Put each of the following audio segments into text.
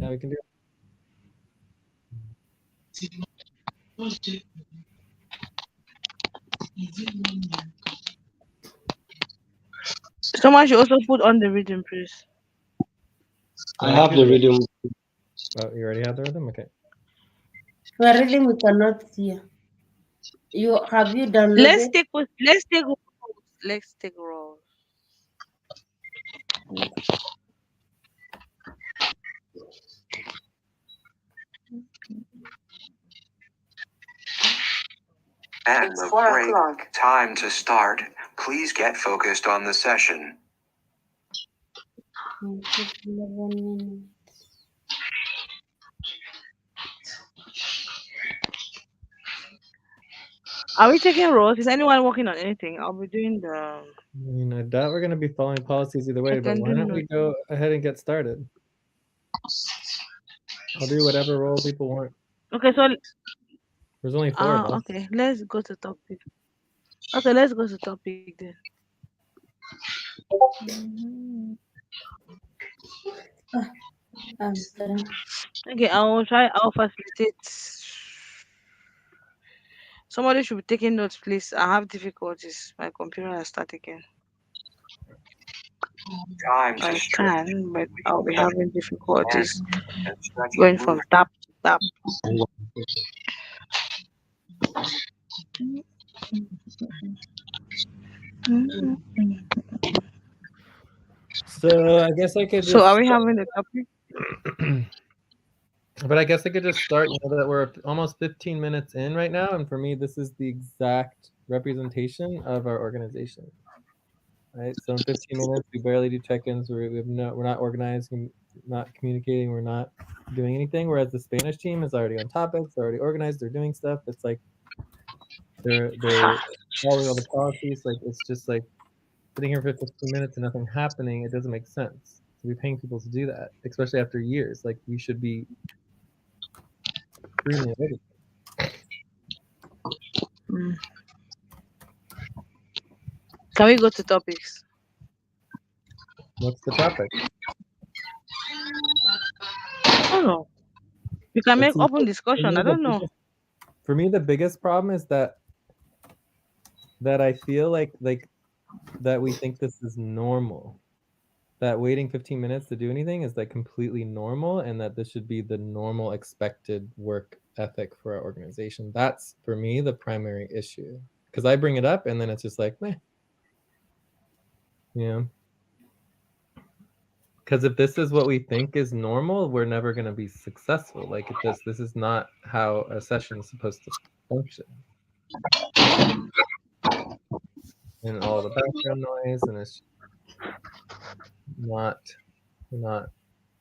Yeah, we can do it. Someone should also put on the rhythm, please. I have the rhythm. Oh, you already have the rhythm? Okay. The rhythm we cannot hear. Have you Let's downloaded? take let's take roles. Let's take roles. It's 4 o'clock. Time to start. Please get focused on the session. 11 minutes. Are we taking roles? Is anyone working on anything? I'll be doing the. I doubt we're going to be following policies either way, I but can why do don't we notes. go ahead and get started? I'll do whatever role people want. Okay, so There's only 4 of us. okay. Let's go to topic. Okay, let's go to topic then. Mhm. Sorry. Okay, I will try. I'll facilitate. Somebody should be taking notes, please. I have difficulties. My computer has started again. Time to I stretch. can, but I'll be having difficulties And stretching going from movement. tap to tap. So I guess I could So, just are we having the topic? but I guess I could just start, that we're almost 15 minutes in right now, and for me this is the exact representation of our organization. Right? So in 15 minutes we barely do check-ins, we're not organized, we're not communicating, we're not doing anything, whereas the Spanish team is already on topics, they're already organized, they're doing stuff. It's like they're following all the policies. Like, it's just like sitting here for 15 minutes and nothing happening. It doesn't make sense to be paying people to do that, especially after years. Like, we should be screaming at everything. Mm. Can we go to topics? What's the topic? I don't know. We can But make see, open for discussion. me, I don't know. the biggest problem is that I feel like that we think this is normal. That waiting 15 minutes to do anything is like completely normal, and that this should be the normal expected work ethic for our organization. That's, for me, the primary issue. Because I bring it up and then it's just like, meh. You know? Because if this is what we think is normal, we're never going to be successful. Like, this is not how a session is supposed to function. And all the background noise, and it's not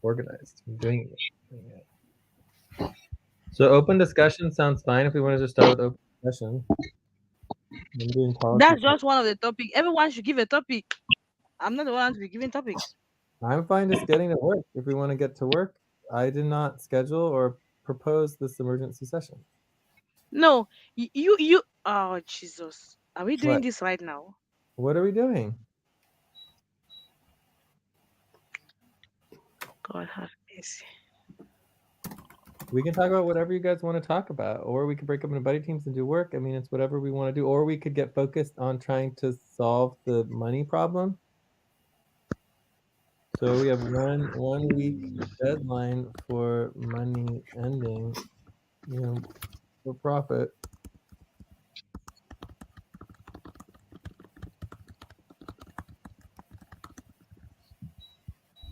organized. I'm doing it. So open discussion sounds fine if we want to just start with open discussion. I'm doing policy. That's just one of the topic. Everyone should give a topic. I'm not the one to be giving topics. I'm fine just getting to work. If we want to get to work, I did not schedule or propose this emergency session. No, you. Oh Jesus, are we doing What? this right now? What are we doing? God have mercy. We can talk about whatever you guys want to talk about, or we could break up into buddy teams and do work. I mean, it's whatever we want to do, or we could get focused on trying to solve the money problem. So we have one week deadline for money ending, for profit.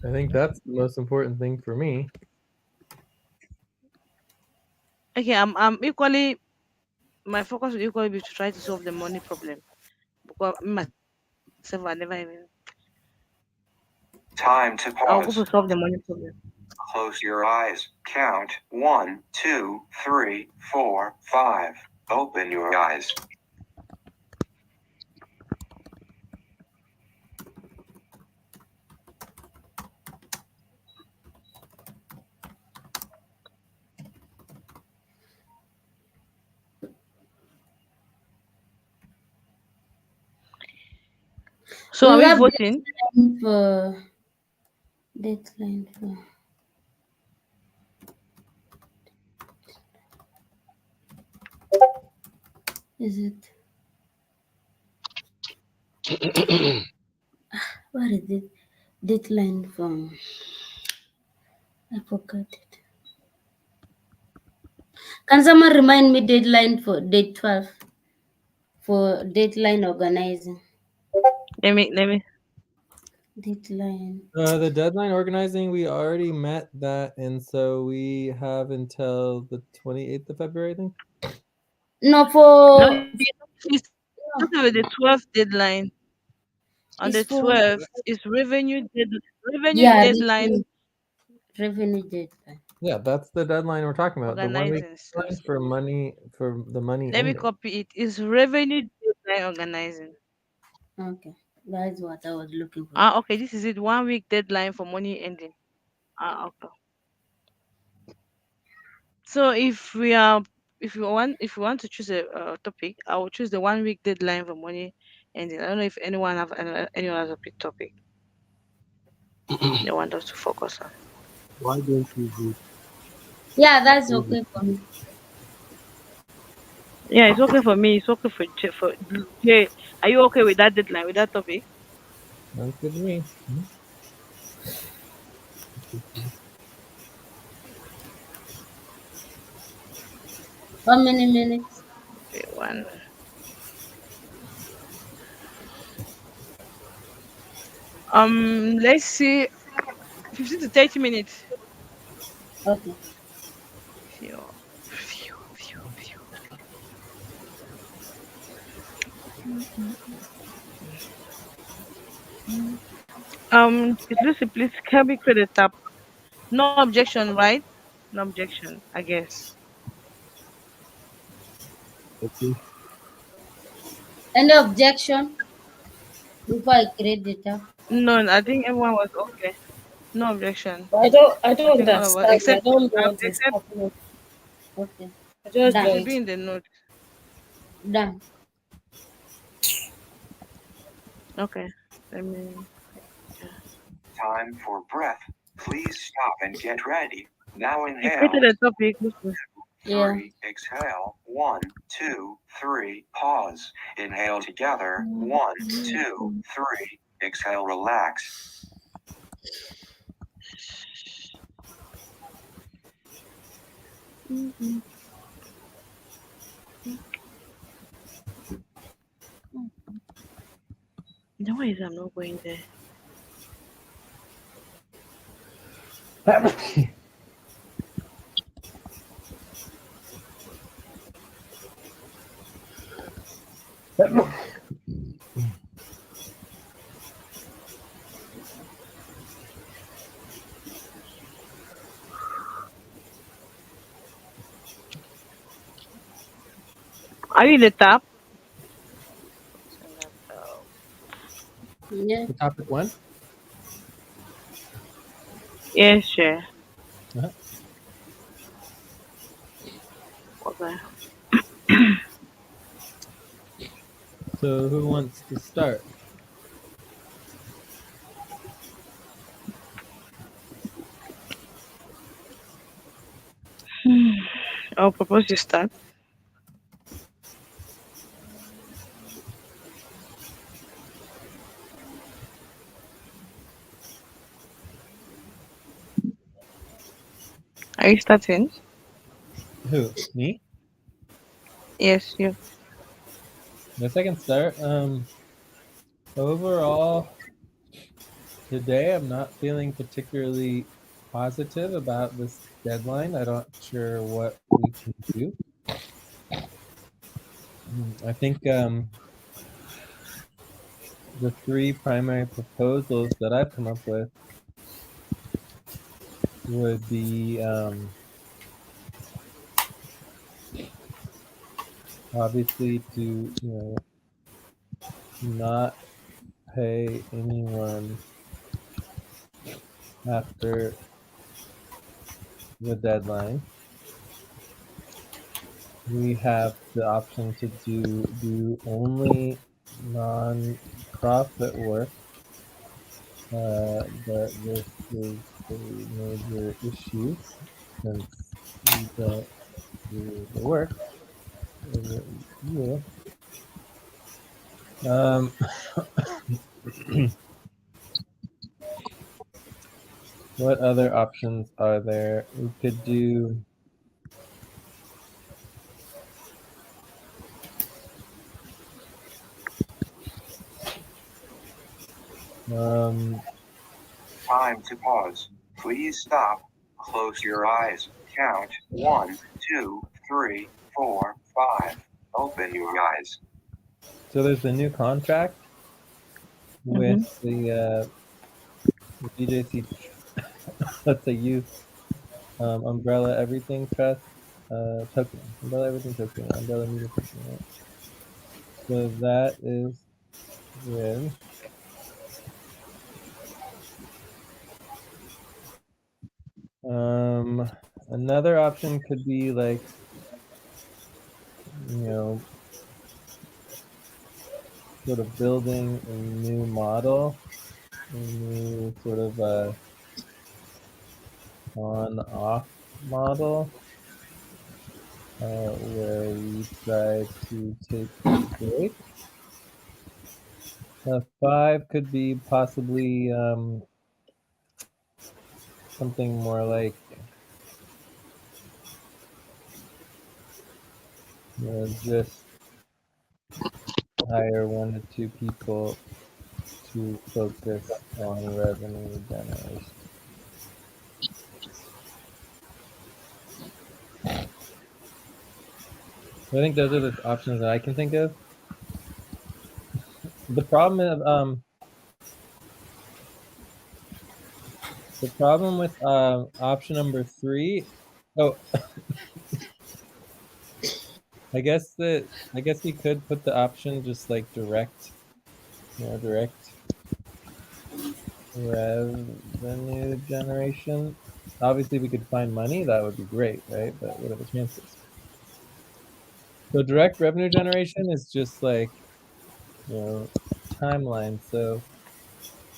I think that's the most important thing for me. Okay, I'm equally. My focus will equally be to try to solve the money problem because me myself I never even. Time to I'll go for pause. solve the money problem. Close your eyes. Count 1, 2, 3, 4, 5. Open your eyes. So are We we have voting? deadline for. Is it? What is it? Deadline from. I forgot it. Can someone remind me deadline for date 12 for deadline organizing? Let me. Deadline. The deadline organizing, we already met that, and so we have until the 28th of February, I think. No, No, for it's no, started with the 12th deadline. On it's the for 12th is revenue yeah, deadline revenue deadline. Yeah, that's the deadline we're talking about. The 1 week organizing. deadline for money, for the money Let me ending. copy it. It's revenue deadline organizing. Okay, that's what I was looking for. Ah, okay. This is it. 1 week deadline for money ending. Ah, okay. So if we want to choose a topic, I will choose the 1 week deadline for money ending. I don't know if anyone has a big topic they want us to focus on. Why don't we vote? Yeah, that's Maybe. okay for me. Yeah, it's okay for me. It's okay for Jay. Are you okay with that deadline, with that topic? Sounds good to me. How many minutes? Okay, one. Let's see, 15 to 30 minutes. Okay. Phew, phew, phew, phew. Lucy, please can we create a tab? No objection, right? No objection, I guess. Okay. Any objection before I create data? No, I think everyone was okay. No objection. I I don't think all of us, understand. I don't know what is except happening. Okay. I just it Done. should joined. be in the note. Done. Okay. Let me. Time for breath. Please stop and get ready. Now You inhale. created a topic. Lucy. Yeah. 3. Exhale. 1, 2, 3. Pause. Inhale together. 1, 2, 3. Exhale, relax. Mm-mm. No way is I'm not going there. Are you in the tab? Yeah. The topic one. Yes, sure. Uh-huh. Okay. So who wants to start? I'll propose you start. Are you starting? Who? Me? Yes, you. Yes, I can start. Overall, today I'm not feeling particularly positive about this deadline. I'm not sure what we can do. I think the three primary proposals that I've come up with would be obviously to not pay anyone after the deadline. We have the option to do only non-profit work, but this is a major issue since we don't do the work. Yeah. Um, what other options are there? We could do. Time to pause. Please stop. Close your eyes. Count 1, 2, 3, 4, 5. Open your eyes. So there's the new contract with the BJC. Let's say youth umbrella everything trust token. Umbrella everything token. Umbrella media token. Right? So that is good. Another option could be like, you know, sort of building a new model, a new sort of on-off model, where we try to take a break. 5 could be possibly something more like, just hire 1 to 2 people to focus on revenue generation. I think those are the options that I can think of. The problem is, the problem with option number 3. Oh, I guess we could put the option just like direct revenue generation. Obviously, we could find money. That would be great, right? But what are the chances? So direct revenue generation is just like, timeline. So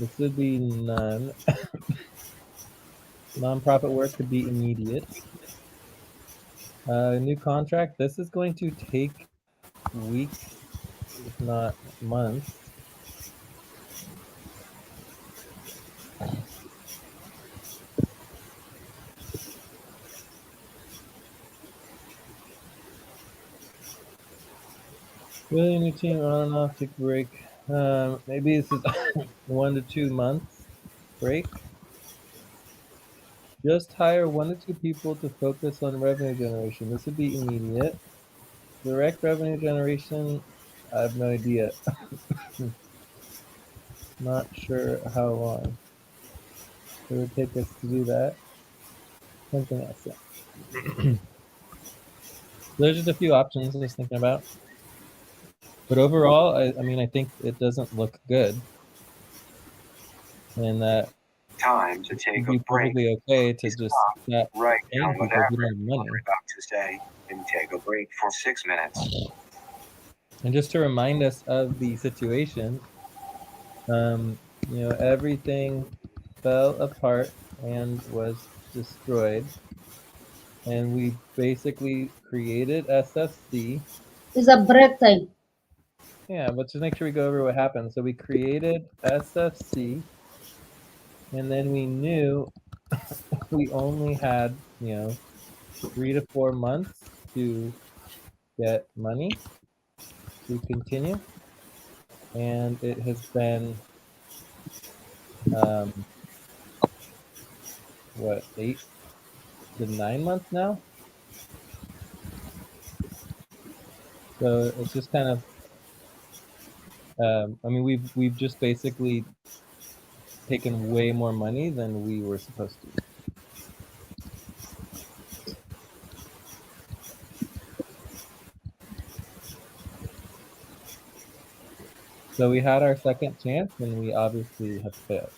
this would be none. Nonprofit work could be immediate. New contract. This is going to take weeks, if not months. Really new team on and off, take a break. Maybe this is 1 to 2 months break. Just hire 1 to 2 people to focus on revenue generation. This would be immediate. Direct revenue generation, I have no idea. Not sure how long it would take us to do that. Something else. Yeah. There's just a few options I was thinking about. But overall, I mean, I think it doesn't look good. And that Time to it take would a be break. perfectly okay to just stop Write paying down people if we whatever don't have you're money. about to say and take a break for 6 minutes. And just to remind us of the situation, everything fell apart and was destroyed. And we basically created SFC. It's a break time. Yeah, but just make sure we go over what happened. So we created SFC, and then we knew we only had, 3 to 4 months to get money to continue. And it has been, 8 to 9 months now? So it's just kind of, I mean, we've just basically taken way more money than we were supposed to. So we had our second chance, and we obviously have failed.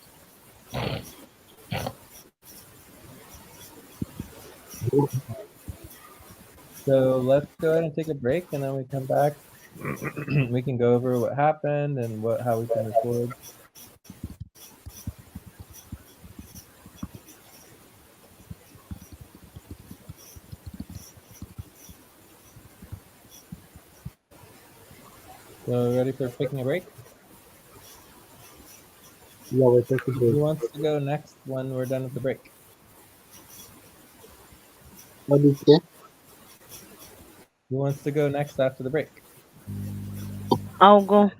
So let's go ahead and take a break, and then we come back. We can go over what happened and how we can move forward. So ready for taking a break? Yeah, we're taking break. Who wants to go next when we're done with the break? What did you say? Who wants to go next after the break? I'll go.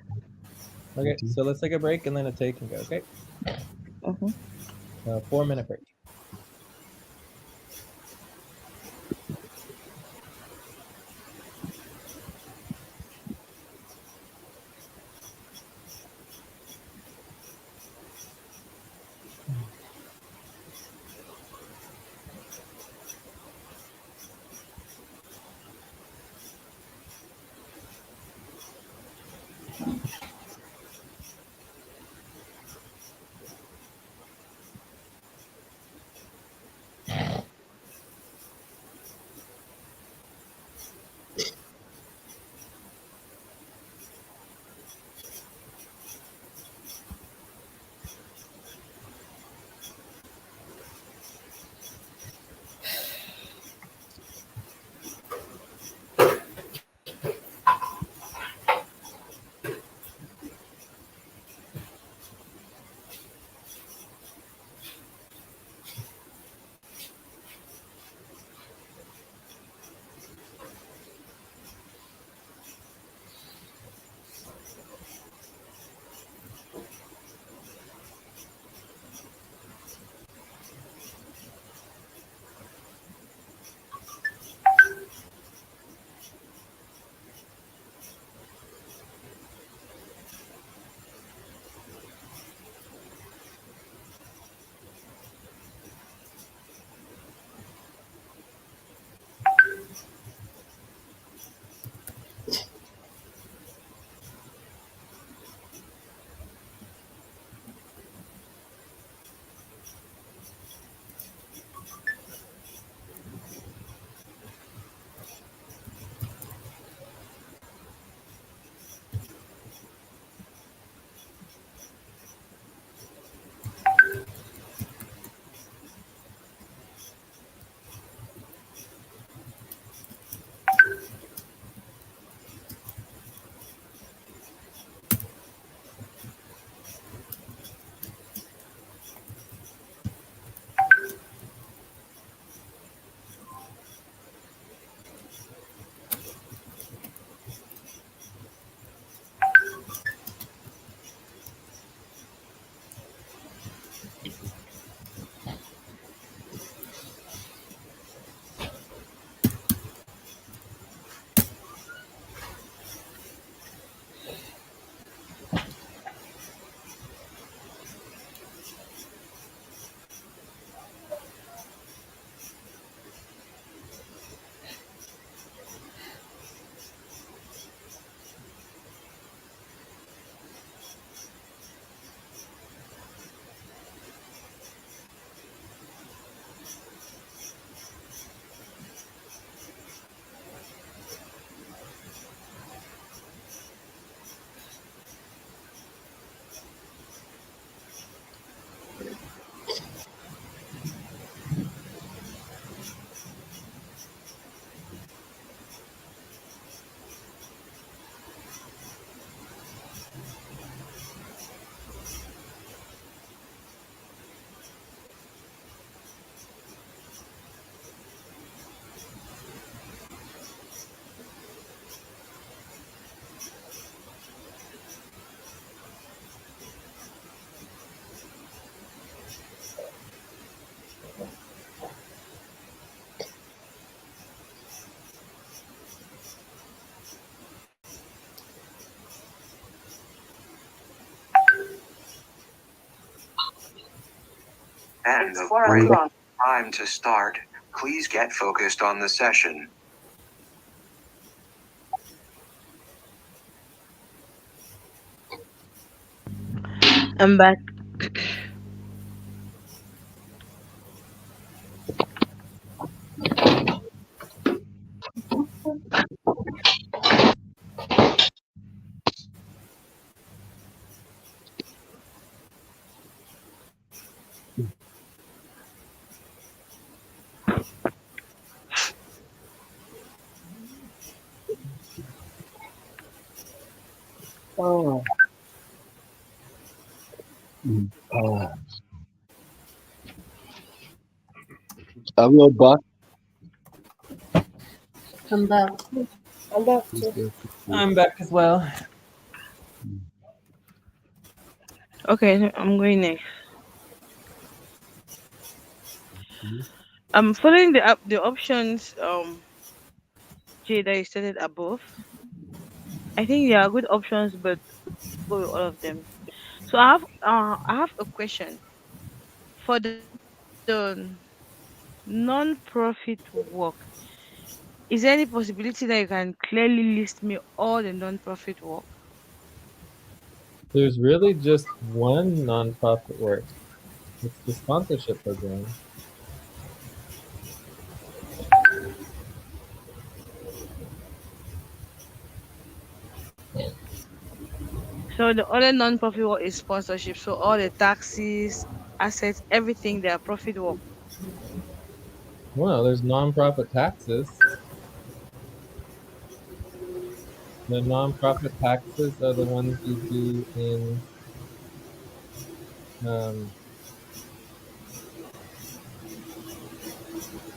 Okay, so let's take a break and then a take and go, okay? Hmm. 4-minute break. And It's the 4 o'clock. time to start. Please get focused on the session. I'm back. Oh. Uh, are we all back? I'm back. I'm back Please too. go to sleep. I'm back as well. Okay, I'm going next. Mhm. I'm following the options Jay that you stated above. I think they are good options, but let's go with all of them. So I have a question for the non-profit work. Is there any possibility that you can clearly list me all the non-profit work? There's really just one nonprofit work. It's the sponsorship program. So the other non-profit work is sponsorship. So all the taxes, assets, everything, they are profit work. Well, there's nonprofit taxes. The nonprofit taxes are the ones you do in um,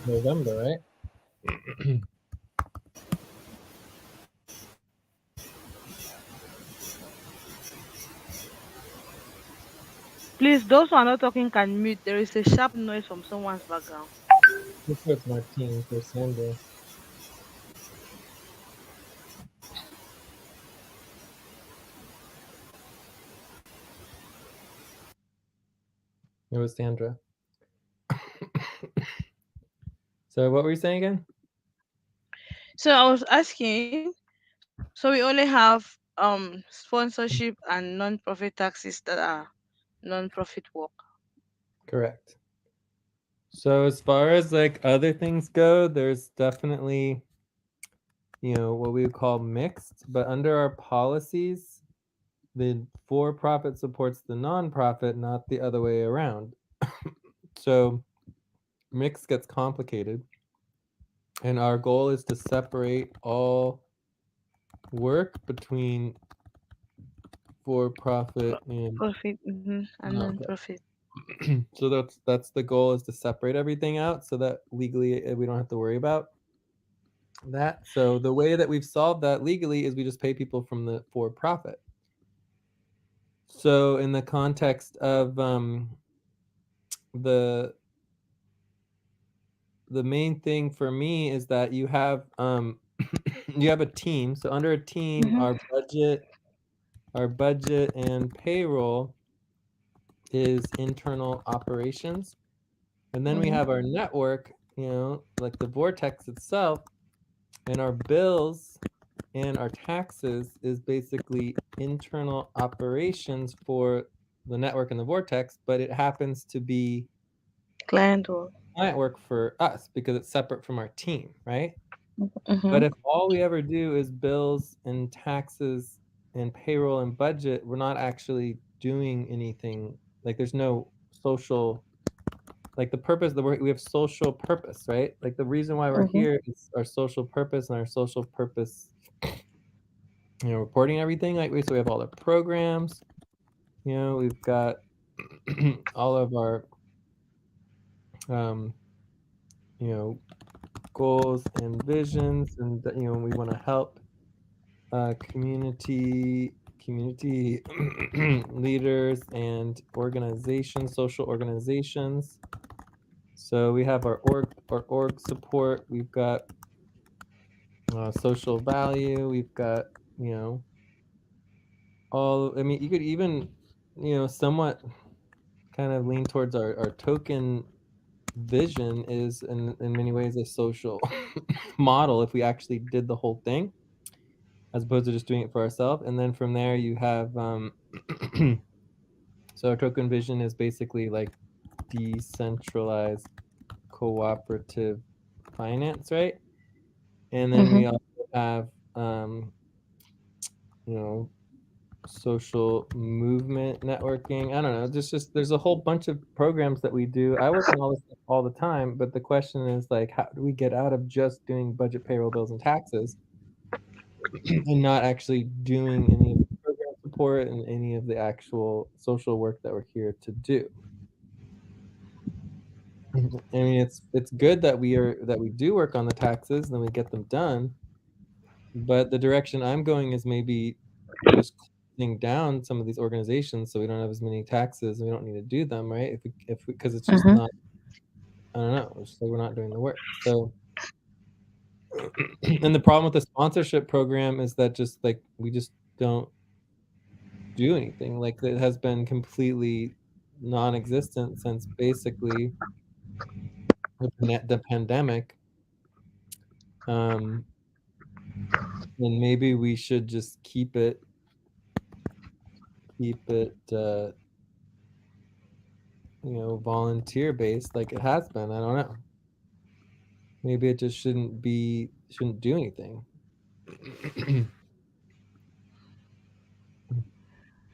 November, right? Please, those who are not talking can mute. There is a sharp noise from someone's background. This was Martine for Sandra. It was Sandra. So what were you saying again? So I was asking, so we only have sponsorship and non-profit taxes that are non-profit work. Correct. So as far as like other things go, there's definitely, what we would call mixed, but under our policies, the for-profit supports the non-profit, not the other way around. So mixed gets complicated, and our goal is to separate all work between for-profit and Profit and non-profit. non-profit. So that's the goal, is to separate everything out so that legally we don't have to worry about that. So the way that we've solved that legally is we just pay people from the for-profit. So in the context of the the main thing for me is that you have you have a team. So under a team, Mm-hmm. our budget and payroll is internal operations. And then we Mm-hmm. have our network, like the vortex itself, and our bills and our taxes is basically internal operations for the network and the vortex, but it happens to be Client work. client work for us because it's separate from our team, right? Mm-hmm. But if all we ever do is bills and taxes and payroll and budget, we're not actually doing anything. Like there's no social, like the purpose, we have social purpose, right? Like the reason why we're Mm-hmm. here is our social purpose, and our social purpose, reporting everything. Like so we have all the programs, we've got all of our, um, you know, goals and visions, and we want to help community leaders and organizations, social organizations. So we have our org support. We've got social value. We've got you know all. I mean, you could even somewhat kind of lean towards our token vision is in many ways a social model if we actually did the whole thing, as opposed to just doing it for ourselves. And then from there you have so token vision is basically like decentralized cooperative finance, right? And then Mm-hmm. we also have you know social movement networking. I don't know, there's a whole bunch of programs that we do. I work on all this stuff all the time, but the question is like, how do we get out of just doing budget, payroll, bills, and taxes and not actually doing any of the programs support in any of the actual social work that we're here to do. I mean, it's good that we do work on the taxes, then we get them done. But the direction I'm going is maybe just closing down some of these organizations so we don't have as many taxes and we don't need to do them, right? If because it's just not, I don't know, it's just like we're not doing the work. So and the problem with the sponsorship program is that just like we just don't do anything. Like it has been completely non-existent since basically the pandemic. And maybe we should just keep it volunteer based like it has been. I don't know. Maybe it just shouldn't do anything.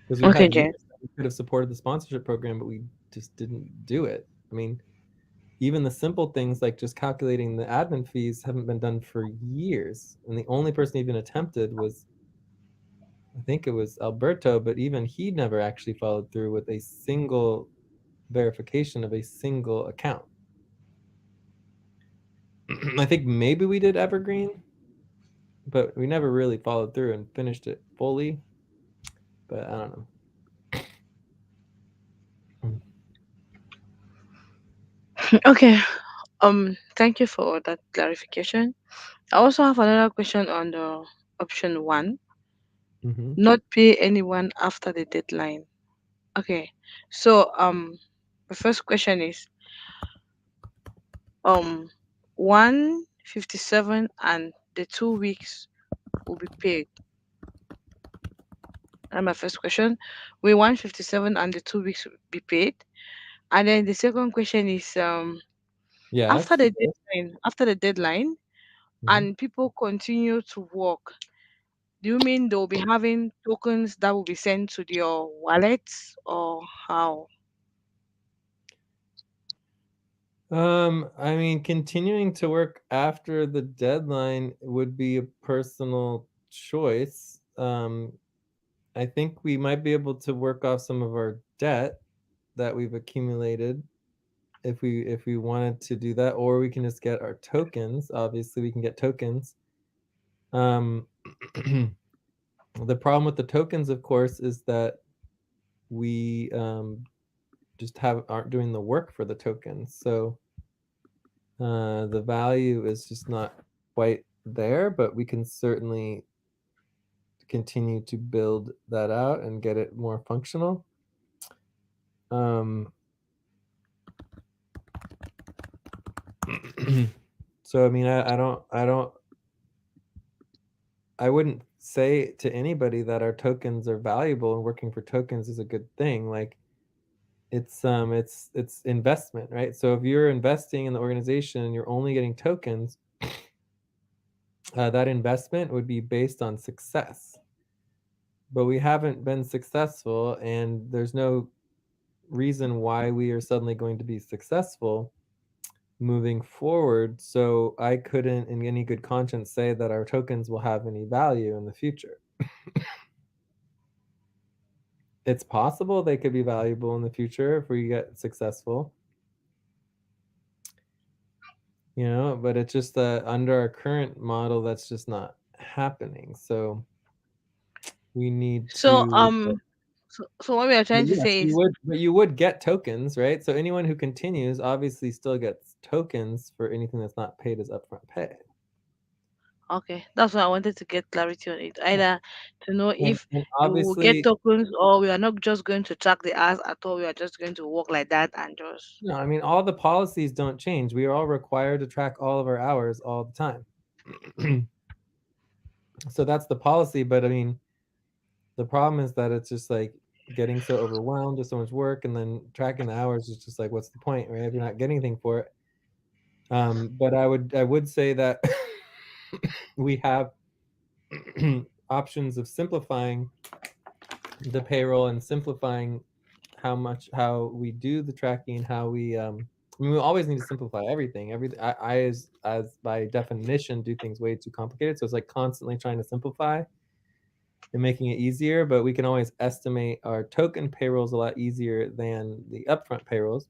Because we've Okay, had Jay. years that we could have supported the sponsorship program, but we just didn't do it. I mean, even the simple things like just calculating the admin fees haven't been done for years. And the only person even attempted was, I think it was Alberto, but even he never actually followed through with a single verification of a single account. I think maybe we did Evergreen, but we never really followed through and finished it fully. But I don't know. Okay. Thank you for that clarification. I also have another question on the option one. Mm-hmm. Not pay anyone after the deadline. Okay. So the first question is 157 and the 2 weeks will be paid. And my first question, will 157 and the 2 weeks will be paid? And then the second question is after Yes. the deadline Mm-hmm. and people continue to work, do you mean they'll be having tokens that will be sent to your wallets or how? I mean, continuing to work after the deadline would be a personal choice. I think we might be able to work off some of our debt that we've accumulated if we wanted to do that, or we can just get our tokens. Obviously, we can get tokens. Um, the problem with the tokens, of course, is that we just aren't doing the work for the tokens. So the value is just not quite there, but we can certainly continue to build that out and get it more functional. Um, so I mean, I wouldn't say to anybody that our tokens are valuable and working for tokens is a good thing. Like it's investment, right? So if you're investing in the organization and you're only getting tokens, that investment would be based on success. But we haven't been successful, and there's no reason why we are suddenly going to be successful moving forward. So I couldn't, in any good conscience, say that our tokens will have any value in the future. It's possible they could be valuable in the future if we get successful, but it's just that under our current model, that's just not happening. So we need So to. so what we are But trying to yes, say is you would get tokens, right? So anyone who continues obviously still gets tokens for anything that's not paid as upfront pay. okay. That's why I wanted to get clarity on it. Yeah. Either to know if And you will get obviously, tokens or we are not just going to track the hours at all. We are just going to work like that and just no, I mean, all the policies don't change. We are all required to track all of our hours all the time. So that's the policy. But I mean, the problem is that it's just like getting so overwhelmed with so much work, and then tracking the hours is just like, what's the point, right? If you're not getting anything for it. But I would say that we have options of simplifying the payroll and simplifying how we do the tracking, how we I mean, we always need to simplify everything. Everything I as by definition do things way too complicated. So it's like constantly trying to simplify. and making it easier, but we can always estimate our token payrolls a lot easier than the upfront payrolls.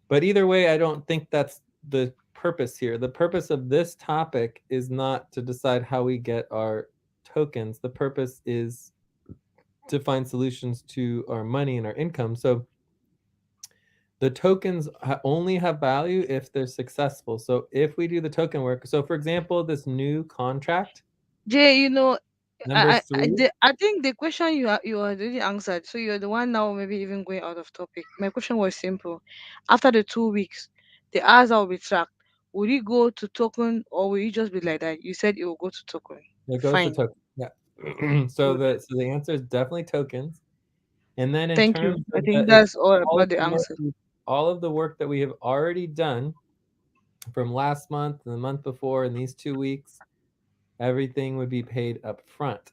But either way, I don't think that's the purpose here. The purpose of this topic is not to decide how we get our tokens. The purpose is to find solutions to our money and our income. So the tokens only have value if they're successful. So if we do the token work, so for example, this new contract, Jay, you know, number 3, I think the question you already answered. So you're the one now, maybe even going out of topic. My question was simple. After the 2 weeks, the hours will be tracked. Will you go to token or will you just be like that? You said it will go to token. it goes to Fine. token. Yeah. so Good. the answer is definitely tokens. And then in Thank you. terms I of think that's all about the the answer. all of the work that we have already done from last month and the month before and these 2 weeks, everything would be paid up front.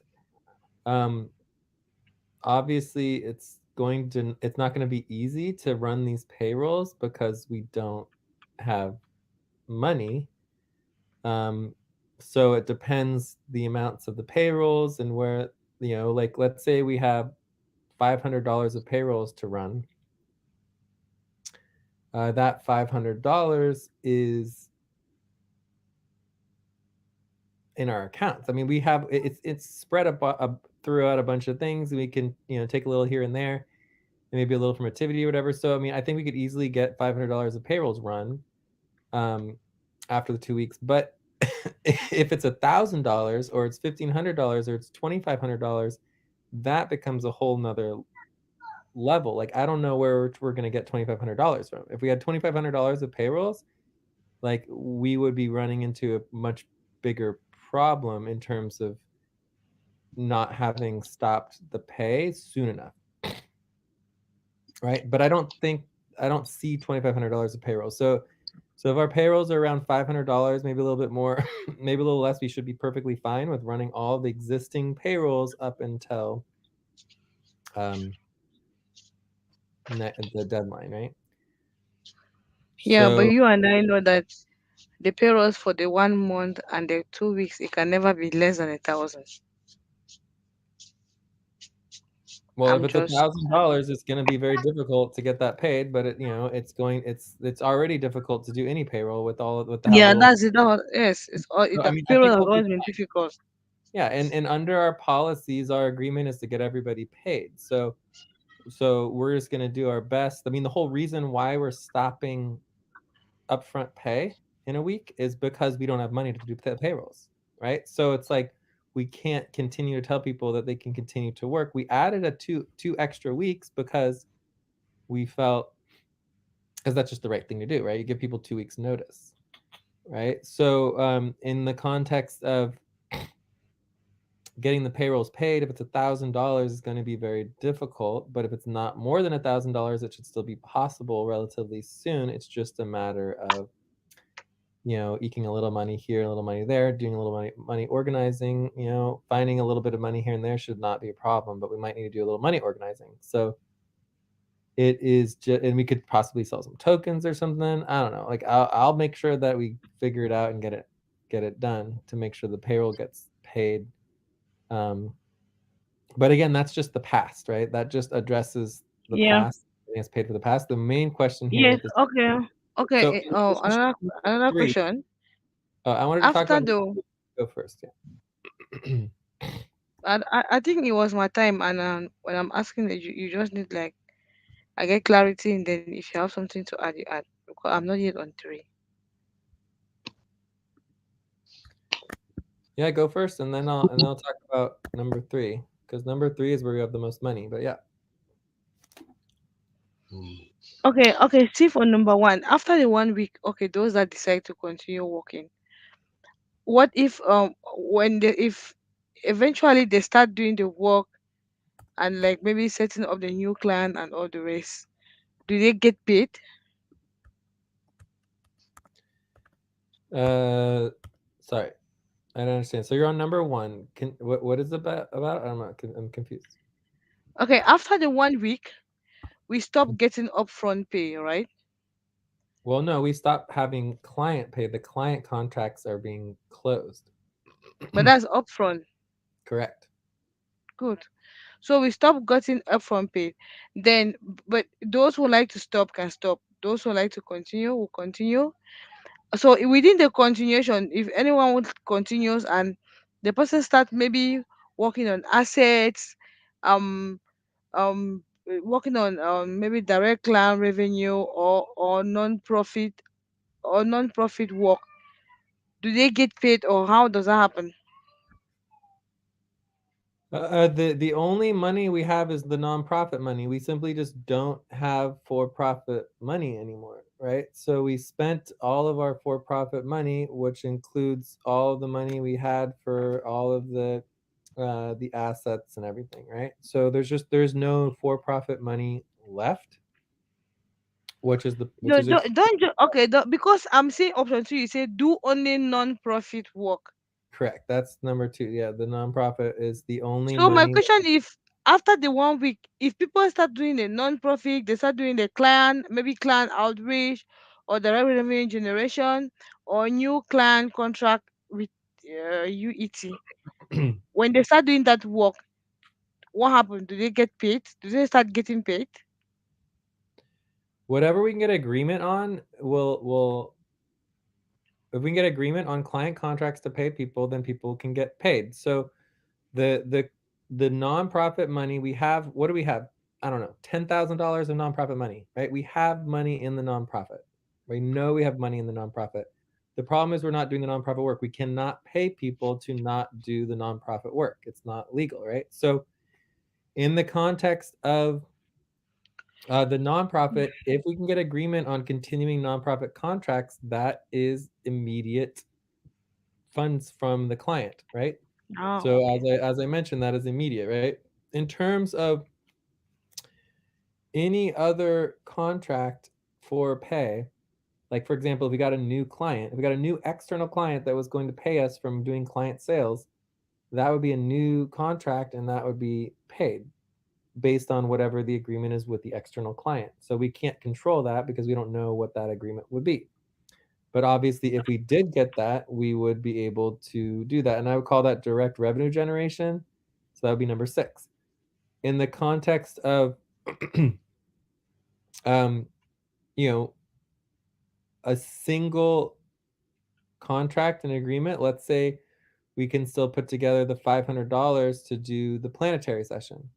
Obviously it's not going to be easy to run these payrolls because we don't have money. So it depends the amounts of the payrolls and where, like let's say we have $500 of payrolls to run. That $500 is in our accounts. I mean, we have it's spread up throughout a bunch of things. We can take a little here and there, and maybe a little from activity or whatever. So I mean, I think we could easily get $500 of payrolls run after the 2 weeks. But if it's $1,000 or it's $1,500 or it's $2,500, that becomes a whole nother level. Like I don't know where we're going to get $2,500 from. If we had $2,500 of payrolls, like we would be running into a much bigger problem in terms of not having stopped the pay soon enough, right? But I don't see $2,500 of payroll. So if our payrolls are around $500, maybe a little bit more, maybe a little less, we should be perfectly fine with running all the existing payrolls up until the deadline, right? Yeah, but So you and I know that the payrolls for the 1 month and the 2 weeks, it can never be less than 1,000. well, if I'm it's just $1,000, it's going to be very difficult to get that paid. But it's already difficult to do any payroll with how yeah, little. that's it. Yes, it's all So, I the mean, I payroll think has we'll be always been difficult. yeah, and under our policies, our agreement is to get everybody paid. So we're just going to do our best. I mean, the whole reason why we're stopping upfront pay in a week is because we don't have money to do payrolls, right? So it's like we can't continue to tell people that they can continue to work. We added a two extra weeks because we felt, because that's just the right thing to do, right? You give people 2 weeks notice, right? So in the context of getting the payrolls paid, if it's $1,000, it's going to be very difficult. But if it's not more than $1,000, it should still be possible relatively soon. It's just a matter of eking a little money here, a little money there, doing a little money organizing. Finding a little bit of money here and there should not be a problem, but we might need to do a little money organizing. So it is just, and we could possibly sell some tokens or something. I don't know. Like I'll make sure that we figure it out and get it done to make sure the payroll gets paid. But again, that's just the past, right? That just addresses the Yeah. past. And it's paid for the past. The main question here Yes. with this. Okay. Okay. So Oh, relationship another 3. question. I wanted to talk After about. the, Go first. Yeah. I think it was my time, and when I'm asking that, you just need like I get clarity, and then if you have something to add, you add. Because I'm not yet on three. Yeah, go first, and then I'll talk about number 3, because number 3 is where we have the most money. But yeah. Okay. Okay. See for number one. After the 1 week, okay, those that decide to continue working, what if when they if eventually they start doing the work and like maybe setting up the new client and all the rest, do they get paid? Sorry, I don't understand. So you're on number 1. What is it about? I'm confused. Okay, after the 1 week, we stop getting upfront pay, right? Well, no, we stopped having client pay. The client contracts are being closed. But that's upfront. Correct. good. So we stop getting upfront pay. Then, but those who like to stop can stop. Those who like to continue will continue. So within the continuation, if anyone would continues and the person start maybe working on assets, um, working on maybe direct client revenue or non-profit work, do they get paid or how does that happen? The only money we have is the nonprofit money. We simply just don't have for-profit money anymore, right? So we spent all of our for-profit money, which includes all of the money we had for all of the assets and everything, right? So there's no for-profit money left, which No, is okay. Because I'm seeing option two. You say do only non-profit work. correct. That's number two. Yeah, the nonprofit is the only So my money. question, if after the 1 week, if people start doing a non-profit, they start doing the client, maybe client outreach, or the revenue generation, or new client contract with UET. When they start doing that work, what happens? Do they get paid? Do they start getting paid? Whatever we can get agreement on, will if we can get agreement on client contracts to pay people, then people can get paid. So the the the nonprofit money we have, what do we have? I don't know, $10,000 of nonprofit money, right? We have money in the nonprofit. We know we have money in the nonprofit. The problem is we're not doing the nonprofit work. We cannot pay people to not do the nonprofit work. It's not legal, right? So in the context of the nonprofit, if we can get agreement on continuing nonprofit contracts, that is immediate funds from the client, right? Oh, So okay. as I mentioned, that is immediate, right? In terms of any other contract for pay, like for example, if we got a new client, if we got a new external client that was going to pay us from doing client sales, that would be a new contract and that would be paid based on whatever the agreement is with the external client. So we can't control that because we don't know what that agreement would be. But obviously, if we did get that, we would be able to do that. And I would call that direct revenue generation. So that would be number six. In the context of, um, you know, a single contract and agreement, let's say we can still put together the $500 to do the planetary session,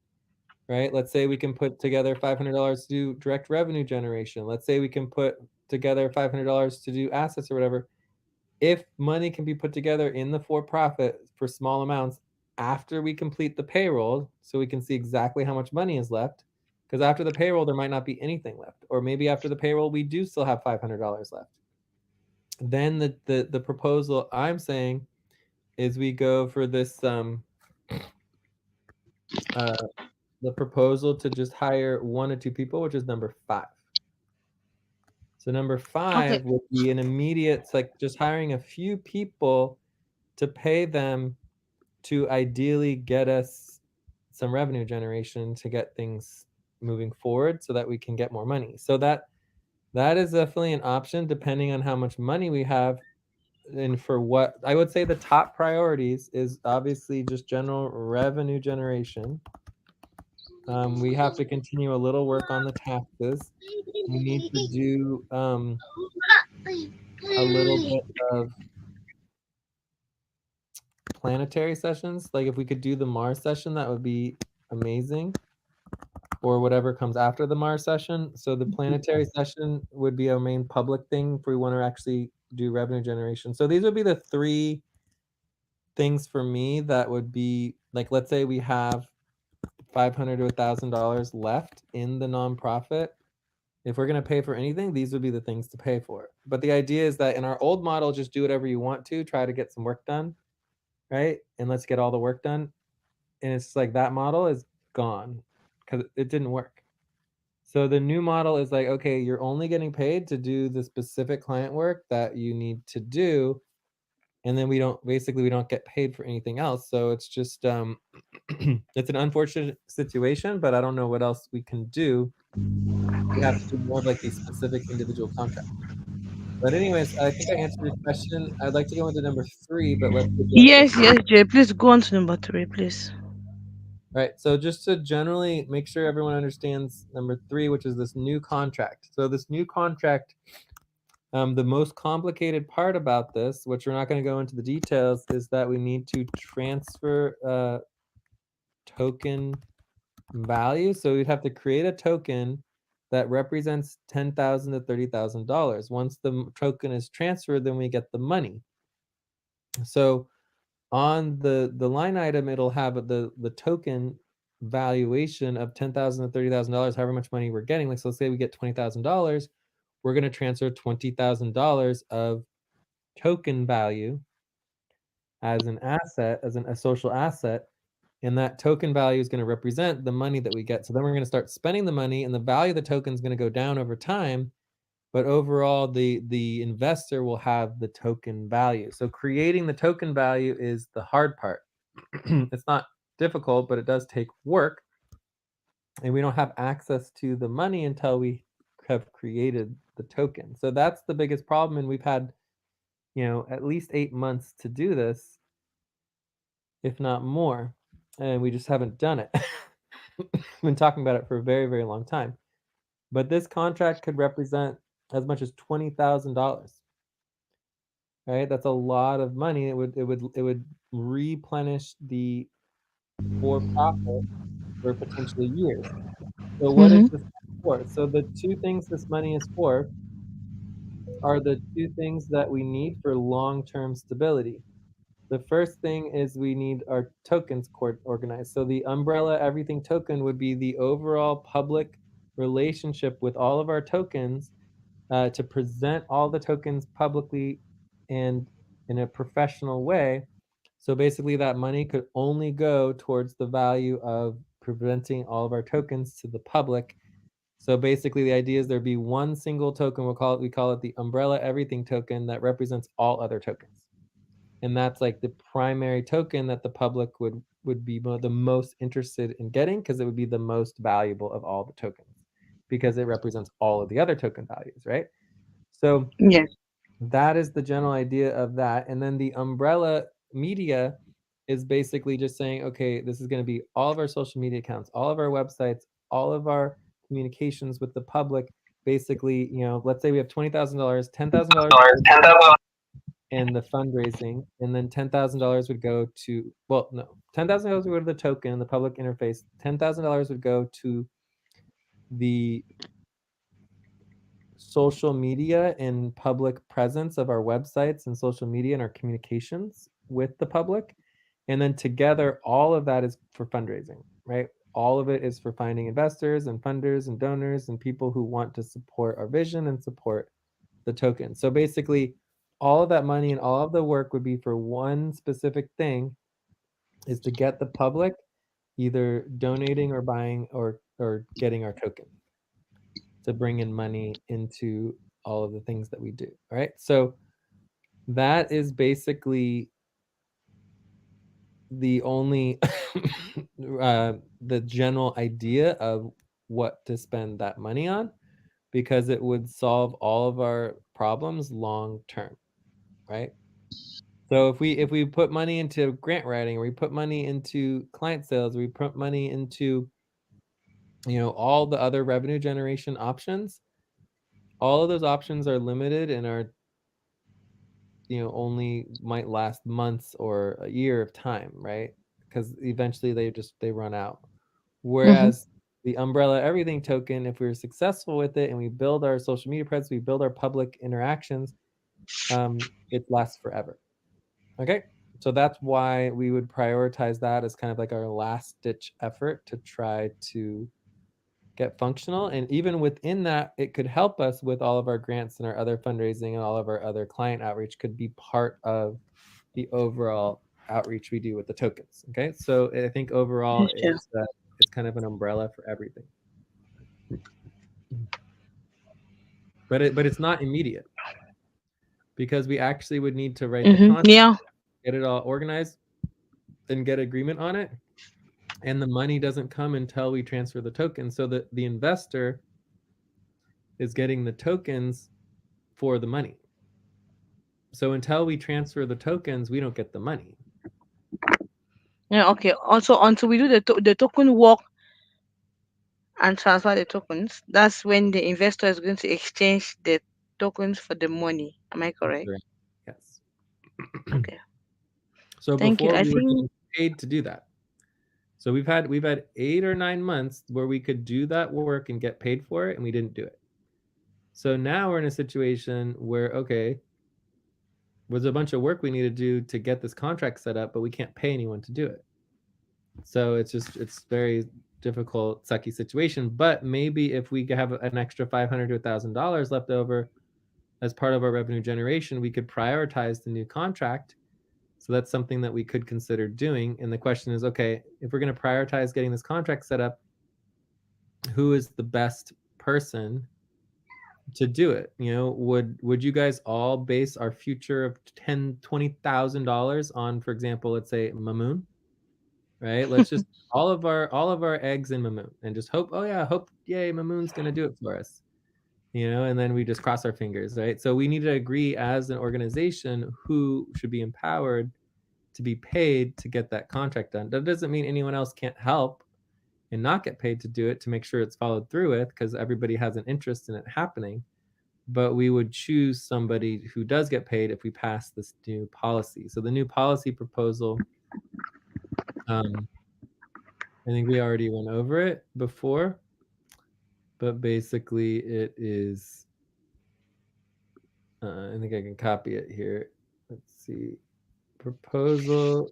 right? Let's say we can put together $500 to do direct revenue generation. Let's say we can put together $500 to do assets or whatever. If money can be put together in the for-profit for small amounts after we complete the payroll, so we can see exactly how much money is left, because after the payroll there might not be anything left, or maybe after the payroll we do still have $500 left. Then the proposal I'm saying is we go for this uh, the proposal to just hire one or two people, which is number five. So number Okay. five would be an immediate, it's like just hiring a few people to pay them to ideally get us some revenue generation to get things moving forward so that we can get more money. So that is definitely an option depending on how much money we have. And for what I would say the top priorities is obviously just general revenue generation. We have to continue a little work on the taxes. We need to do a little bit of planetary sessions. Like if we could do the Mars session, that would be amazing. Or whatever comes after the Mars session. So the planetary session would be our main public thing if we want to actually do revenue generation. So these would be the three things for me that would be like, let's say we have $500 to $1,000 left in the nonprofit. If we're going to pay for anything, these would be the things to pay for. But the idea is that in our old model, just do whatever you want to, try to get some work done, right? And let's get all the work done. And it's like that model is gone because it didn't work. So the new model is like, okay, you're only getting paid to do the specific client work that you need to do. And then we don't get paid for anything else. So it's just it's an unfortunate situation, but I don't know what else we can do. We have to do more of like these specific individual contracts. But anyways, I think I answered your question. I'd like to go into number three, but let's get the other Yes, question. yes, Jay. Please go on to number three, please. All right, so just to generally make sure everyone understands number 3, which is this new contract. So this new contract, the most complicated part about this, which we're not going to go into the details, is that we need to transfer token value. So we'd have to create a token that represents $10,000 to $30,000. Once the token is transferred, then we get the money. So on the line item, it'll have the token valuation of $10,000 to $30,000, however much money we're getting. Like, so let's say we get $20,000, we're going to transfer $20,000 of token value as an asset, as a social asset, and that token value is going to represent the money that we get. So then we're going to start spending the money, and the value of the token is going to go down over time. But overall, the investor will have the token value. So creating the token value is the hard part. It's not difficult, but it does take work. And we don't have access to the money until we have created the token. So that's the biggest problem. And we've had, at least 8 months to do this, if not more. And we just haven't done it. We've been talking about it for a very, very long time. But this contract could represent as much as $20,000. Right? That's a lot of money. It would replenish the for profit for potentially years. So what is this for? So the two things this money is for are the two things that we need for long-term stability. The first thing is we need our tokens organized. So the umbrella everything token would be the overall public relationship with all of our tokens, to present all the tokens publicly and in a professional way. So basically that money could only go towards the value of presenting all of our tokens to the public. So basically the idea is there'd be one single token, we call it the umbrella everything token, that represents all other tokens. And that's like the primary token that the public would be the most interested in getting, because it would be the most valuable of all the tokens, because it represents all of the other token values, right? So Yes. that is the general idea of that. And then the umbrella media is basically just saying, okay, this is going to be all of our social media accounts, all of our websites, all of our communications with the public. Basically, let's say we have $20,000, $10,000 in the fundraising, and then $10,000 would go to, well, no, $10,000 would go to the token, the public interface. $10,000 would go to the social media and public presence of our websites and social media and our communications with the public. And then together, all of that is for fundraising, right? All of it is for finding investors and funders and donors and people who want to support our vision and support the token. So basically, all of that money and all of the work would be for one specific thing, is to get the public either donating or buying or getting our token, to bring in money into all of the things that we do. All right. So that is basically the only the general idea of what to spend that money on, because it would solve all of our problems long term, right? So if we put money into grant writing, or we put money into client sales, or we put money into all the other revenue generation options, all of those options are limited and are only might last months or a year of time, right? Because eventually they run out. Whereas the umbrella everything token, if we're successful with it and we build our social media presence, we build our public interactions, it lasts forever. Okay, so that's why we would prioritize that as kind of like our last ditch effort to try to get functional. And even within that, it could help us with all of our grants and our other fundraising, and all of our other client outreach could be part of the overall outreach we do with the tokens. Okay, so I think overall it's kind of an umbrella for everything. But it's not immediate, because we actually would need to write the contract, Yeah. get it all organized, and get agreement on it. And the money doesn't come until we transfer the token. So that the investor is getting the tokens for the money. So until we transfer the tokens, we don't get the money. Yeah, okay. Also, until we do the token work and transfer the tokens, that's when the investor is going to exchange the tokens for the money. Am I correct? Right. Yes. Okay. So Thank you. before I we were think getting paid to do that. So we've had 8 or 9 months where we could do that work and get paid for it, and we didn't do it. So now we're in a situation where, okay, was a bunch of work we need to do to get this contract set up, but we can't pay anyone to do it. So it's very difficult, sucky situation. But maybe if we have an extra $500 to $1,000 left over as part of our revenue generation, we could prioritize the new contract. So that's something that we could consider doing. And the question is, okay, if we're going to prioritize getting this contract set up, who is the best person to do it? Would you guys all base our future of $10,000-$20,000 on, for example, let's say Mamoon, right? Let's just all of our eggs in Mamoon and just hope, oh yeah, hope, yay, Mamoon's gonna do it for us. And then we just cross our fingers, right? So we need to agree as an organization who should be empowered to be paid to get that contract done. That doesn't mean anyone else can't help and not get paid to do it, to make sure it's followed through with, because everybody has an interest in it happening. But we would choose somebody who does get paid if we pass this new policy. So the new policy proposal, I think we already went over it before, but basically it is, I think I can copy it here. Let's see. Proposal.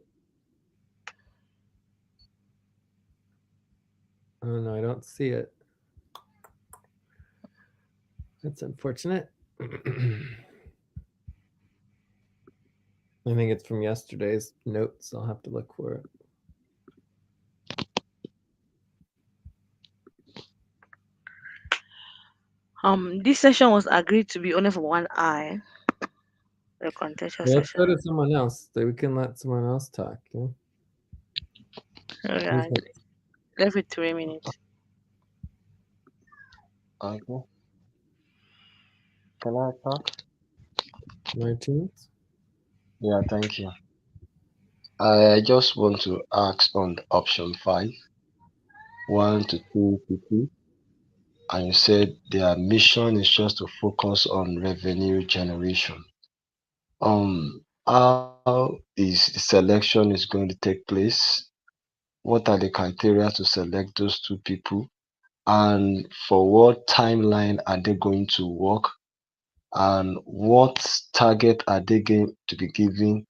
Oh no, I don't see it. That's unfortunate. I think it's from yesterday's notes. I'll have to look for it. this session was agreed to be only for 1 hour. The contentious Well, let's go session. to someone else. So we can let someone else talk. Yeah? Yeah, left with 3 minutes. Okay. Can I talk? Martins? Yeah, thank you. I just want to ask on the option 5, 1 to 2 people, and you said their mission is just to focus on revenue generation. How is the selection is going to take place? What are the criteria to select those 2 people? And for what timeline are they going to work? And what target are they going to be given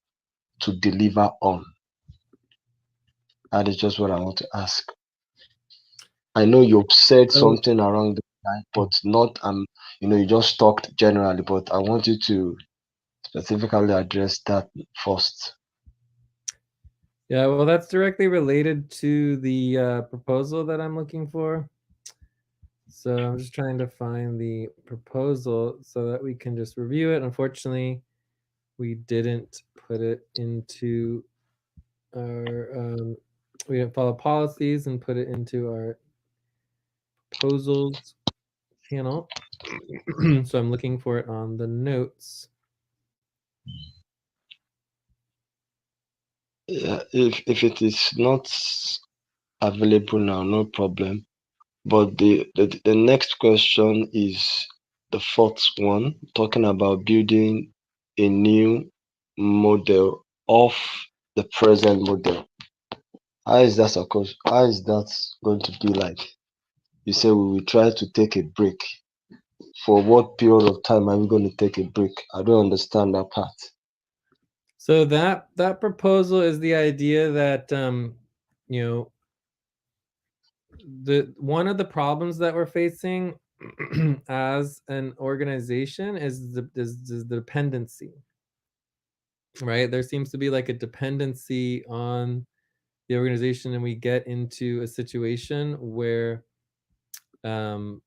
to deliver on? That is just what I want to ask. I know you've said So, something around the line, but not you just talked generally, but I want you to specifically address that first. yeah, well, that's directly related to the proposal that I'm looking for. So I'm just trying to find the proposal so that we can just review it. Unfortunately, we didn't put it into our, we didn't follow policies and put it into our proposals channel. So I'm looking for it on the notes. Yeah, if it is not available now, no problem. But the next question is the fourth one, talking about building a new model of the present model. How is that going to be like? You say we will try to take a break. For what period of time are we going to take a break? I don't understand that part. So that proposal is the idea that you know the one of the problems that we're facing as an organization is the dependency, right? There seems to be like a dependency on the organization, and we get into a situation where um,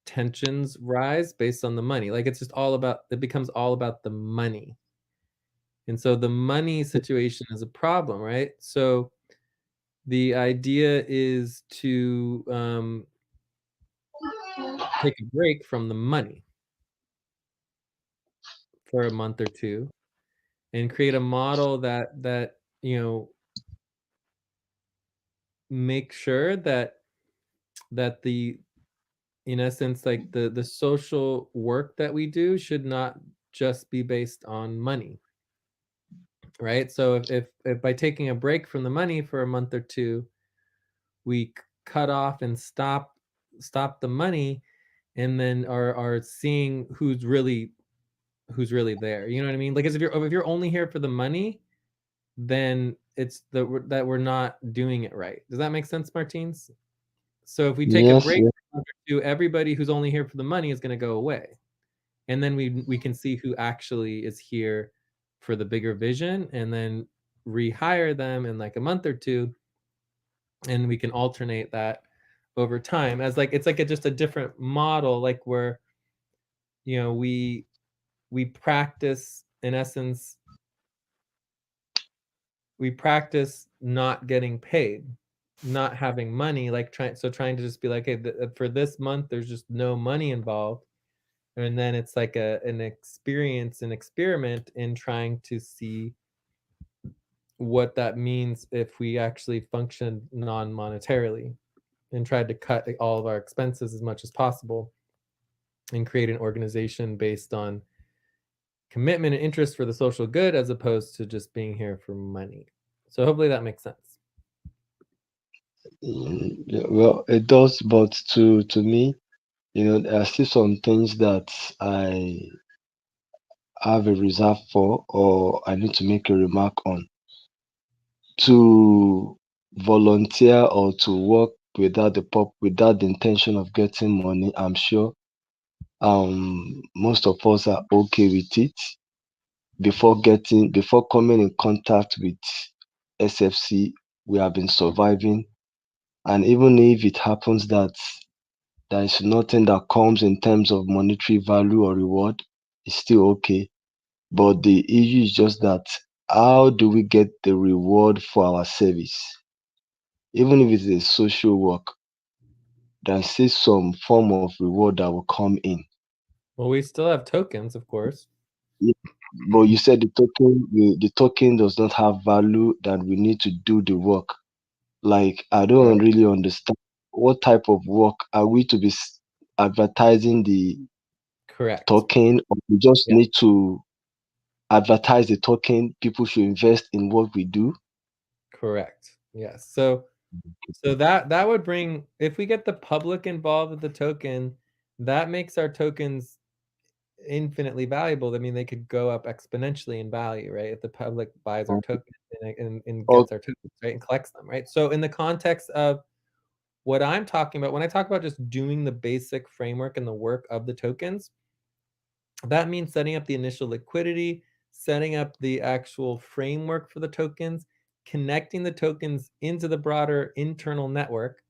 tensions rise based on the money. Like it becomes all about the money. And so the money situation is a problem, right? So the idea is to take a break from the money for a month or two and create a model that make sure that the, in essence, like the social work that we do should not just be based on money, right? So if by taking a break from the money for a month or two, we cut off and stop the money, and then are seeing who's really there. You know what I mean? Like, as if you're only here for the money, then it's that we're not doing it right. Does that make sense, Martins? So if we take a Yes, break yes. to everybody who's only here for the money is going to go away, and then we can see who actually is here for the bigger vision, and then rehire them in like a month or two, and we can alternate that over time as like it's like just a different model, like where we practice, in essence, we practice not getting paid, not having money, like trying to just be like, hey, for this month there's just no money involved, and then it's like an experience, an experiment in trying to see what that means if we actually function non-monetarily, and tried to cut all of our expenses as much as possible and create an organization based on commitment and interest for the social good as opposed to just being here for money. So hopefully that makes sense. Yeah, well, it does, but to me, there are still some things that I have a reserve for, or I need to make a remark on. To volunteer or to work without the intention of getting money, I'm sure most of us are okay with it. Before coming in contact with SFC, we have been surviving, and even if it happens that there is nothing that comes in terms of monetary value or reward, it's still okay. But the issue is just that, how do we get the reward for our service? Even if it's a social work, there's still some form of reward that will come in. Well, we still have tokens, of course. Yeah, but you said the token does not have value, that we need to do the work. Like, I don't Right. really understand what type of work are we to be advertising the Correct. token, or we just Yeah. need to advertise the token? People should invest in what we do. Correct. Yes. So that would bring, if we get the public involved with the token, that makes our tokens infinitely valuable. I mean, they could go up exponentially in value, right? If the public buys our token and Or gets our tokens, right, and collects them, right? So in the context of what I'm talking about, when I talk about just doing the basic framework and the work of the tokens, that means setting up the initial liquidity, setting up the actual framework for the tokens, connecting the tokens into the broader internal network,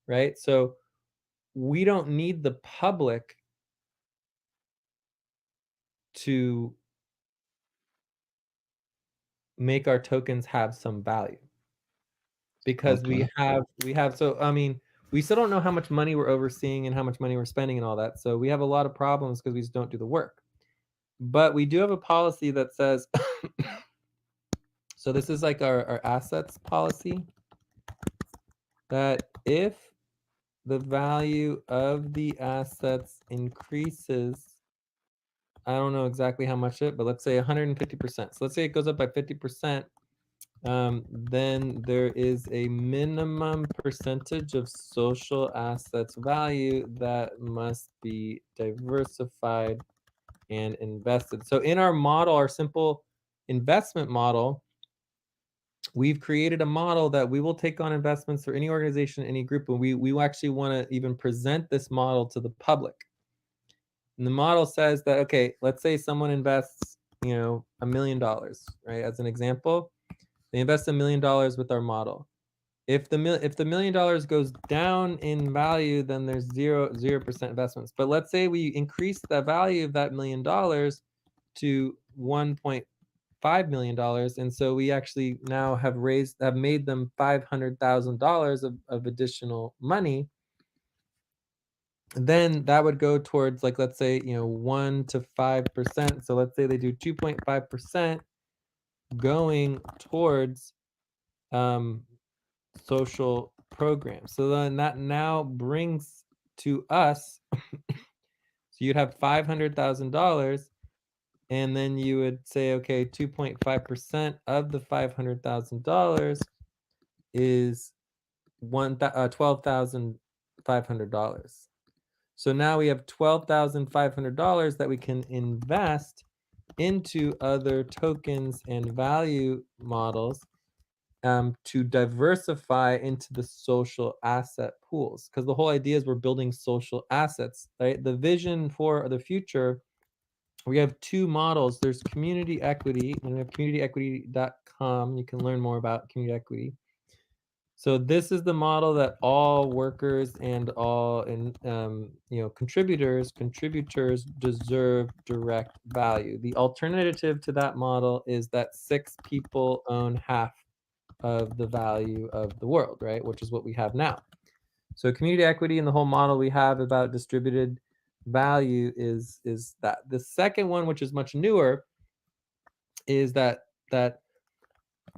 right? So we don't need the public to make our tokens have some value, because okay. we have so I mean, we still don't know how much money we're overseeing and how much money we're spending and all that. So we have a lot of problems because we just don't do the work. But we do have a policy that says so this is like our assets policy, that if the value of the assets increases, I don't know exactly how much but let's say 150%. So let's say it goes up by 50%, then there is a minimum percentage of social assets value that must be diversified and invested. So in our model, our simple investment model, we've created a model that we will take on investments for any organization, any group, and we actually want to even present this model to the public. And the model says that, okay, let's say someone invests, $1 million, right? As an example, they invest $1 million with our model. If the $1 million goes down in value, then there's 0% investments. But let's say we increase the value of that $1 million to $1.5 million, and so we actually now have made them $500,000 of additional money. Then that would go towards, like, let's say 1 to 5%. So let's say they do 2.5% going towards social programs. So then that now brings to us, so you'd have $500,000, and then you would say, okay, 2.5% of the $500,000 is $12,500. So now we have $12,500 that we can invest into other tokens and value models, to diversify into the social asset pools. Because the whole idea is we're building social assets, right? The vision for the future, we have two models. There's community equity, and we have communityequity.com. You can learn more about community equity. So this is the model that all workers and all contributors deserve direct value. The alternative to that model is that 6 people own half of the value of the world, right? Which is what we have now. So community equity and the whole model we have about distributed value is that. The second one, which is much newer, is that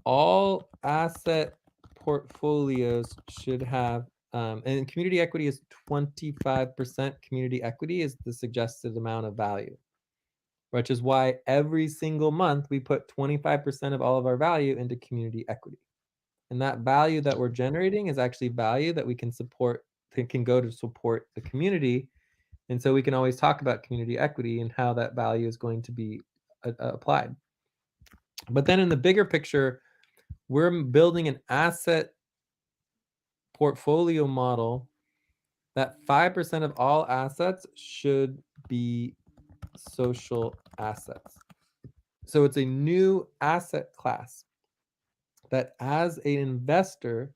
all asset portfolios should have, and community equity is 25%. Community equity is the suggested amount of value, which is why every single month we put 25% of all of our value into community equity. And that value that we're generating is actually value that we can support, that can go to support the community. And so we can always talk about community equity and how that value is going to be applied. But then in the bigger picture, we're building an asset portfolio model that 5% of all assets should be social assets. So it's a new asset class that, as an investor,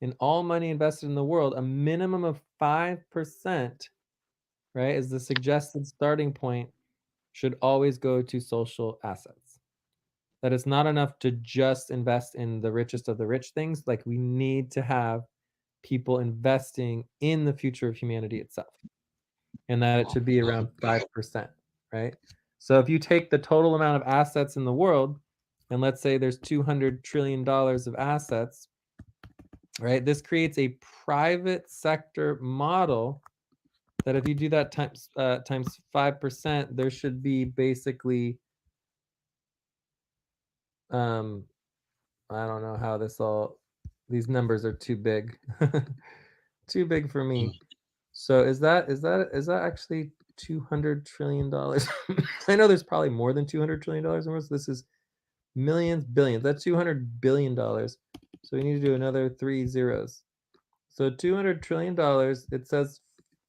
in all money invested in the world, a minimum of 5%, right, is the suggested starting point, should always go to social assets. That it's not enough to just invest in the richest of the rich things. Like, we need to have people investing in the future of humanity itself, and that it should be around 5%, right? So if you take the total amount of assets in the world, and let's say there's $200 trillion of assets, right? This creates a private sector model that, if you do that times 5%, there should be basically, I don't know how these numbers are too big, too big for me. So is that actually $200 trillion? I know there's probably more than $200 trillion in the world. So this is millions, billions. That's $200 billion. So we need to do another 3 zeros. So $200 trillion, it says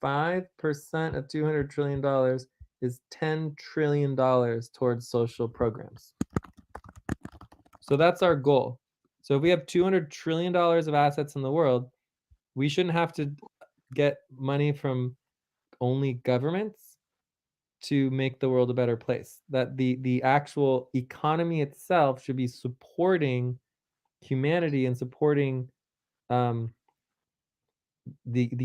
5% of $200 trillion is $10 trillion towards social programs. So that's our goal. So if we have $200 trillion of assets in the world, we shouldn't have to get money from only governments to make the world a better place. That the actual economy itself should be supporting humanity and supporting the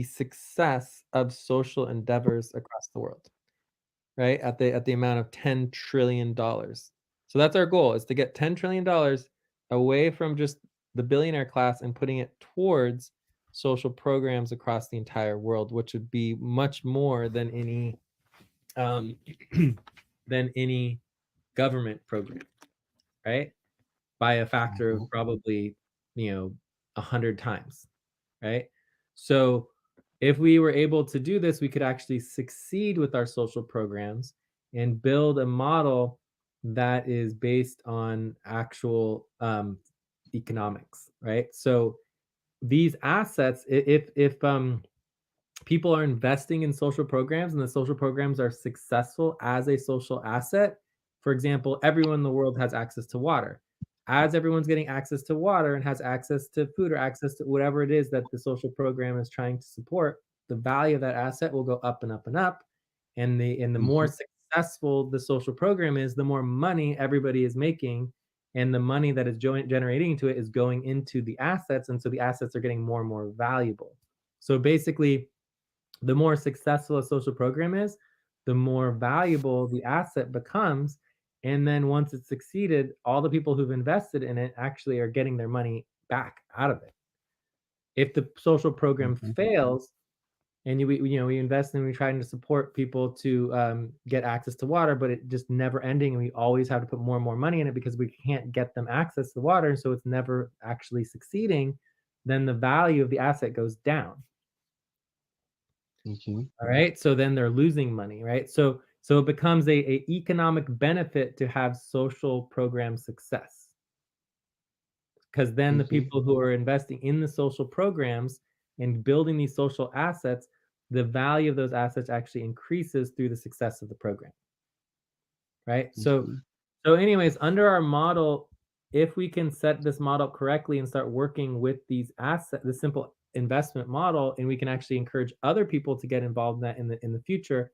success of social endeavors across the world, right? At the amount of $10 trillion. So that's our goal, is to get $10 trillion away from just the billionaire class and putting it towards social programs across the entire world, which would be much more than any than any government program, right? By a factor of probably 100 times, right? So if we were able to do this, we could actually succeed with our social programs and build a model that is based on actual economics, right? So these assets, if people are investing in social programs and the social programs are successful as a social asset, for example, everyone in the world has access to water. As everyone's getting access to water and has access to food or access to whatever it is that the social program is trying to support, the value of that asset will go up and up and up. And the more successful the social program is, the more money everybody is making, and the money that is generating into it is going into the assets, and so the assets are getting more and more valuable. So basically, the more successful a social program is, the more valuable the asset becomes. And then once it's succeeded, all the people who've invested in it actually are getting their money back out of it. If the social program Mhm. fails, and we invest and we trying to support people to get access to water, but it just never ending, and we always have to put more and more money in it because we can't get them access to water, and so it's never actually succeeding, then the value of the asset goes down. Mhm. All right, so then they're losing money, right? So it becomes a economic benefit to have social program success, because then the Mhm. people who are investing in the social programs and building these social assets, the value of those assets actually increases through the success of the program, right? So Mhm. so anyways, under our model, if we can set this model correctly and start working with these assets, the simple investment model, and we can actually encourage other people to get involved in that in the future,